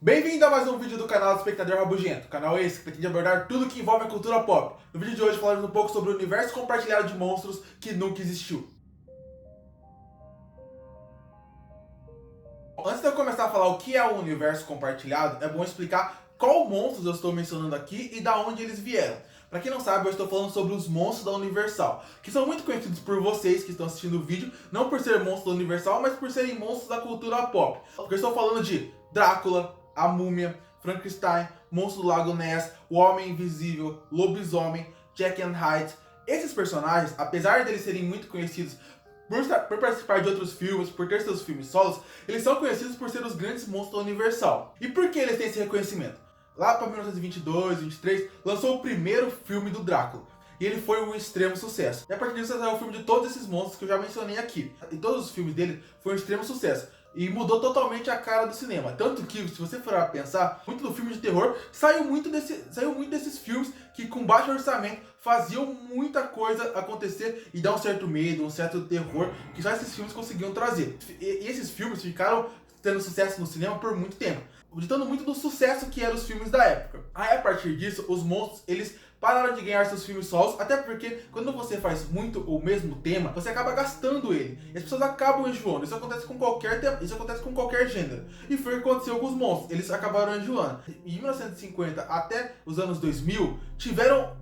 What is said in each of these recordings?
Bem-vindo a mais um vídeo do canal do Espectador Rabugento, canal esse que pretende abordar tudo que envolve a cultura pop. No vídeo de hoje falaremos um pouco sobre o universo compartilhado de monstros que nunca existiu. Antes de eu começar a falar o que é o universo compartilhado, é bom explicar qual monstros eu estou mencionando aqui e da onde eles vieram. Para quem não sabe, eu estou falando sobre os monstros da Universal, que são muito conhecidos por vocês que estão assistindo o vídeo, não por ser monstros da Universal, mas por serem monstros da cultura pop. Porque eu estou falando de Drácula, a Múmia, Frankenstein, Monstro do Lago Ness, o Homem Invisível, Lobisomem, Jekyll and Hyde. Esses personagens, apesar deles serem muito conhecidos por participar de outros filmes, por ter seus filmes solos, eles são conhecidos por ser os grandes monstros da Universal. E por que eles têm esse reconhecimento? Lá para 1922, 23, lançou o primeiro filme do Drácula. E ele foi um extremo sucesso. E a partir disso saiu o filme de todos esses monstros que eu já mencionei aqui. E todos os filmes dele foram um extremo sucesso. E mudou totalmente a cara do cinema. Tanto que, se você for pensar, muito do filme de terror saiu muito desses filmes que com baixo orçamento faziam muita coisa acontecer e dar um certo medo, um certo terror que só esses filmes conseguiam trazer. E esses filmes ficaram tendo sucesso no cinema por muito tempo, ditando muito do sucesso que eram os filmes da época. Aí, a partir disso, os monstros, eles pararam de ganhar seus filmes solos, até porque quando você faz muito o mesmo tema, você acaba gastando ele. E as pessoas acabam enjoando. Isso acontece com qualquer tema, isso acontece com qualquer gênero. E foi o que aconteceu com os monstros. Eles acabaram enjoando. Em 1950 até os anos 2000, tiveram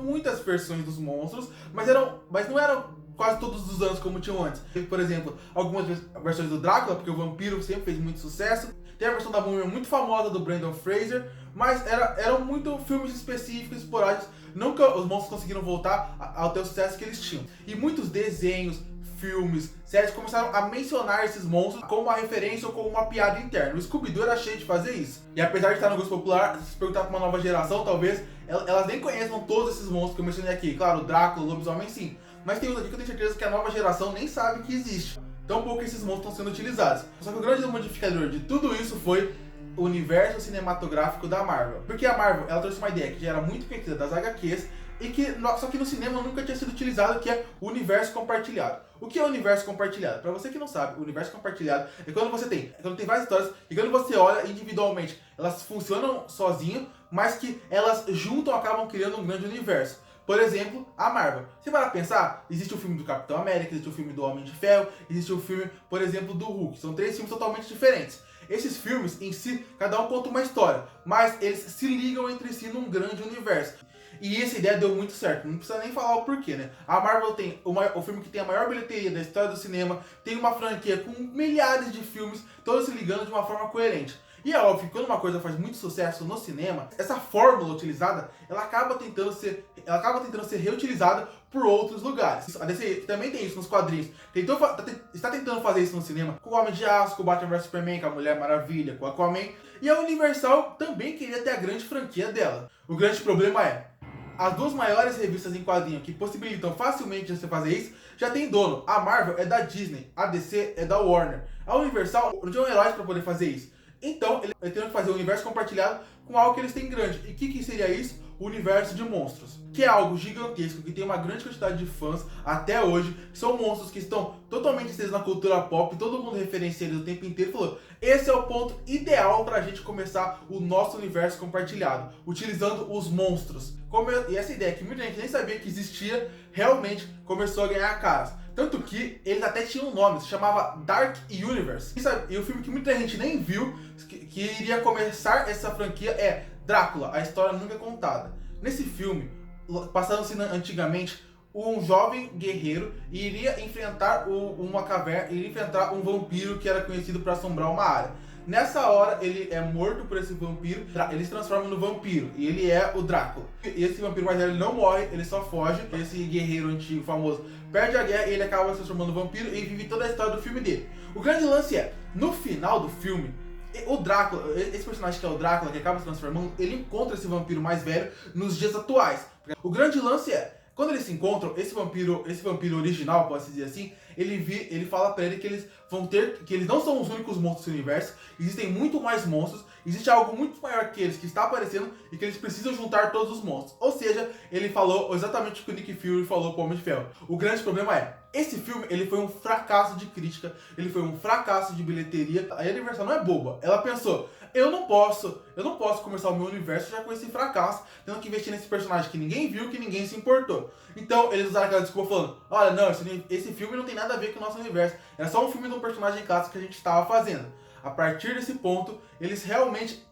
muitas versões dos monstros, mas não eram quase todos os anos como tinham antes. Por exemplo, algumas versões do Drácula, porque o vampiro sempre fez muito sucesso. Tem a versão da Múmia muito famosa do Brendan Fraser, mas eram muito filmes específicos, esporádicos. Nunca os monstros conseguiram voltar ao ter o sucesso que eles tinham. E muitos desenhos, filmes, séries começaram a mencionar esses monstros como uma referência ou como uma piada interna. O Scooby-Doo era cheio de fazer isso. E apesar de estar no gosto popular, se perguntar para uma nova geração, talvez elas nem conheçam todos esses monstros que eu mencionei aqui. Claro, o Drácula, o Lobisomem sim. Mas tem uns aqui que eu tenho certeza que a nova geração nem sabe que existe. Tão pouco esses monstros estão sendo utilizados. Só que o grande modificador de tudo isso foi o universo cinematográfico da Marvel. Porque a Marvel, ela trouxe uma ideia que já era muito conhecida das HQs, e só que no cinema nunca tinha sido utilizado, que é o universo compartilhado. O que é o universo compartilhado? Para você que não sabe, o universo compartilhado é quando tem várias histórias e quando você olha individualmente, elas funcionam sozinho, mas que elas juntam acabam criando um grande universo. Por exemplo, a Marvel. Você vai lá pensar, existe o filme do Capitão América, existe o filme do Homem de Ferro, existe o filme, por exemplo, do Hulk. São 3 filmes totalmente diferentes. Esses filmes, em si, cada um conta uma história, mas eles se ligam entre si num grande universo. E essa ideia deu muito certo, não precisa nem falar o porquê, né? A Marvel tem o filme que tem a maior bilheteria da história do cinema, tem uma franquia com milhares de filmes, todos se ligando de uma forma coerente. E é óbvio que quando uma coisa faz muito sucesso no cinema, essa fórmula utilizada, ela acaba tentando ser reutilizada por outros lugares. A DC também tem isso nos quadrinhos. Está tentando fazer isso no cinema com o Homem de Aço, com o Batman vs Superman, com a Mulher Maravilha, com o Aquaman. E a Universal também queria ter a grande franquia dela. O grande problema é, as duas maiores revistas em quadrinho que possibilitam facilmente você fazer isso, já tem dono. A Marvel é da Disney, a DC é da Warner. A Universal não tinha um herói para poder fazer isso. Então, eles têm que fazer o universo compartilhado com algo que eles têm grande. E o que seria isso? O universo de monstros. Que é algo gigantesco, que tem uma grande quantidade de fãs até hoje. São monstros que estão totalmente inseridos na cultura pop. Todo mundo referencia eles o tempo inteiro e falou: esse é o ponto ideal pra gente começar o nosso universo compartilhado, utilizando os monstros. E essa ideia que muita gente nem sabia que existia, realmente começou a ganhar caras. Tanto que eles até tinham um nome, se chamava Dark Universe. E o filme que muita gente nem viu, que iria começar essa franquia, é Drácula, a história nunca contada. Nesse filme, passando-se antigamente, um jovem guerreiro iria enfrentar uma caverna, iria enfrentar um vampiro que era conhecido por assombrar uma área. Nessa hora, ele é morto por esse vampiro, ele se transforma no vampiro, e ele é o Drácula. E esse vampiro mais velho não morre, ele só foge. Esse guerreiro antigo, famoso, perde a guerra e ele acaba se transformando no vampiro e vive toda a história do filme dele. O grande lance é, no final do filme, o Drácula, esse personagem que é o Drácula, que acaba se transformando, ele encontra esse vampiro mais velho nos dias atuais. O grande lance é, quando eles se encontram, esse vampiro original, pode-se dizer assim, ele fala pra ele que eles que eles não são os únicos monstros do universo, existem muito mais monstros, existe algo muito maior que eles que está aparecendo e que eles precisam juntar todos os monstros. Ou seja, ele falou exatamente o que o Nick Fury falou pro Homem de Ferro. O grande problema é, esse filme ele foi um fracasso de crítica, ele foi um fracasso de bilheteria. A Universal não é boba, ela pensou, eu não posso começar o meu universo já com esse fracasso, tendo que investir nesse personagem que ninguém viu, que ninguém se importou. Então eles usaram aquela desculpa falando, olha, não, esse filme não tem nada a ver com o nosso universo, é só um filme de um personagem clássico que a gente estava fazendo. A partir desse ponto, eles realmente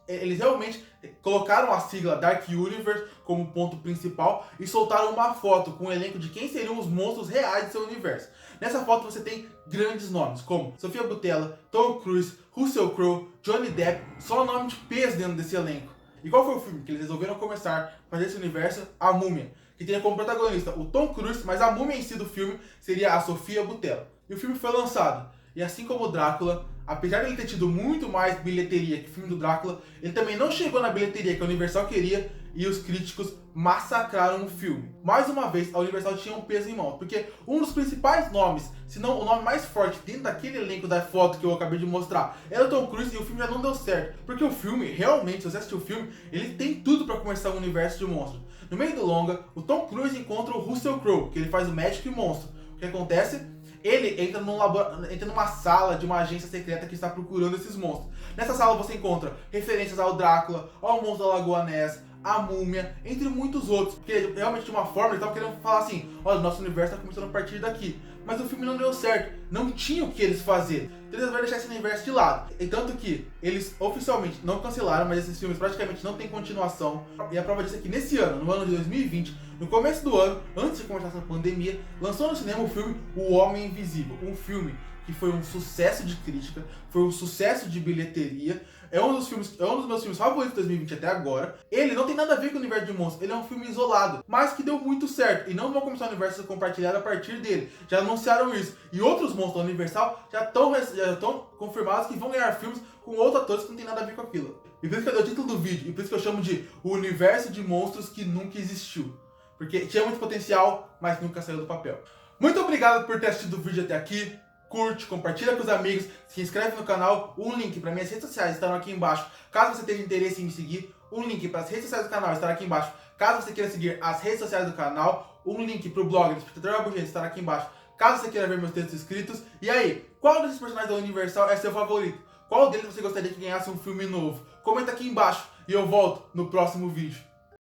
colocaram a sigla Dark Universe como ponto principal e soltaram uma foto com o elenco de quem seriam os monstros reais do seu universo. Nessa foto você tem grandes nomes como Sofia Boutella, Tom Cruise, Russell Crowe, Johnny Depp, só nome de peso dentro desse elenco. E qual foi o filme que eles resolveram começar a fazer esse universo? A Múmia, que teria como protagonista o Tom Cruise, mas a múmia em si do filme seria a Sofia Boutella. E o filme foi lançado. E assim como o Drácula, apesar de ele ter tido muito mais bilheteria que o filme do Drácula, ele também não chegou na bilheteria que a Universal queria e os críticos massacraram o filme. Mais uma vez, a Universal tinha um peso em mãos, porque um dos principais nomes, se não o nome mais forte dentro daquele elenco da foto que eu acabei de mostrar, era o Tom Cruise e o filme já não deu certo. Porque o filme, realmente, se você assistir o filme, ele tem tudo para começar um universo de monstros. No meio do longa, o Tom Cruise encontra o Russell Crowe, que ele faz o médico e monstro. O que acontece? Ele entra numa sala de uma agência secreta que está procurando esses monstros. Nessa sala você encontra referências ao Drácula, ao monstro da Lagoa Ness, a Múmia, entre muitos outros. Porque realmente de uma forma ele estava querendo falar assim, olha, o nosso universo está começando a partir daqui. Mas o filme não deu certo, não tinha o que eles fazerem. Então eles resolveram deixar esse universo de lado. E tanto que eles oficialmente não cancelaram, mas esses filmes praticamente não têm continuação. E a prova disso é que nesse ano, no ano de 2020, no começo do ano, antes de começar essa pandemia, lançou no cinema o filme O Homem Invisível. Um filme que foi um sucesso de crítica, foi um sucesso de bilheteria. É um dos meus filmes favoritos de 2020 até agora. Ele não tem nada a ver com o universo de monstros, ele é um filme isolado, mas que deu muito certo. E não vão começar o universo a ser compartilhado a partir dele. Já anunciaram isso. E outros monstros da Universal já estão confirmados que vão ganhar filmes com outros atores que não tem nada a ver com aquilo. E por isso que eu dei o título do vídeo, e por isso que eu chamo de O Universo de Monstros que Nunca Existiu. Porque tinha muito potencial, mas nunca saiu do papel. Muito obrigado por ter assistido o vídeo até aqui. Curte, compartilha com os amigos, se inscreve no canal. O link para minhas redes sociais estarão aqui embaixo, caso você tenha interesse em me seguir. Um link para as redes sociais do canal estará aqui embaixo, caso você queira seguir as redes sociais do canal. Um link para o blog do Espectador Rabugento estará aqui embaixo, caso você queira ver meus textos escritos. E aí, qual desses personagens da Universal é seu favorito? Qual deles você gostaria que ganhasse um filme novo? Comenta aqui embaixo e eu volto no próximo vídeo.